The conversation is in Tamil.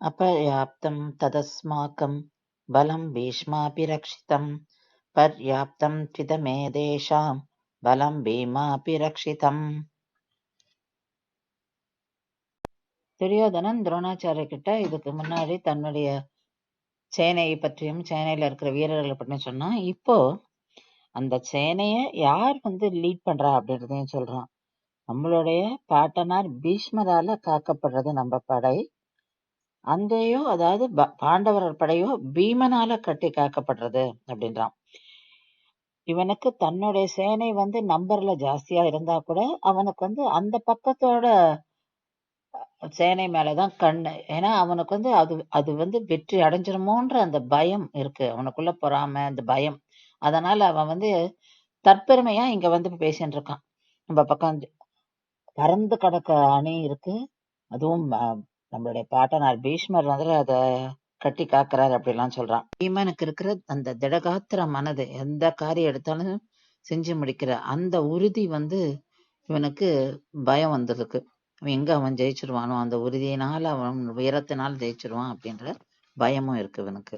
अपर्याप्तं तदस्माकं बलं भीष्मापि रक्षितं पर्याप्तं त्विदमेतेषां बलं भीमापि रक्षितम्. துரியோதனன் துரோணாச்சாரிய கிட்ட இதுக்கு முன்னாடி தன்னுடைய சேனையை பற்றியும் சேனையில இருக்கிற வீரர்களை பற்றியும் சொன்னான். இப்போ அந்த சேனையை யார் லீட் பண்றா அப்படின்றதையும் சொல்றான். நம்மளுடைய பாட்டனார் பீஷ்மரால காக்கப்படுறது நம்ம படை. அங்கேயோ அதாவது பாண்டவரர் படையோ பீமனால கட்டி காக்கப்படுறது அப்படின்றான். இவனுக்கு தன்னுடைய சேனை நம்பர்ல ஜாஸ்தியா இருந்தா கூட அவனுக்கு அந்த பக்கத்தோட சேனை மேலதான் கண்ணு. ஏன்னா அவனுக்கு அது வெற்றி அடைஞ்சிருமோன்ற அந்த பயம் இருக்கு அவனுக்குள்ள, பொறாம அந்த பயம். அதனால அவன் தற்பெருமையா இங்க பேசிட்டு இருக்கான். நம்ம பக்கம் பறந்து கிடக்க அணி இருக்கு, அதுவும் நம்மளுடைய பாட்டனார் பீஷ்மர் அத கட்டி காக்குறாரு அப்படிலாம் சொல்றான். பீமனுக்கு இருக்கிற அந்த திடகாத்திர மனது, எந்த காரியம் எடுத்தாலும் செஞ்சு முடிக்கிற அந்த உறுதி இவனுக்கு பயம் வந்திருக்கு. அவன் ஜெயிச்சிருவானோ, அந்த உறுதியினால அவன் உயரத்தினால ஜெயிச்சிருவான் அப்படின்ற பயமும் இருக்கு இவனுக்கு.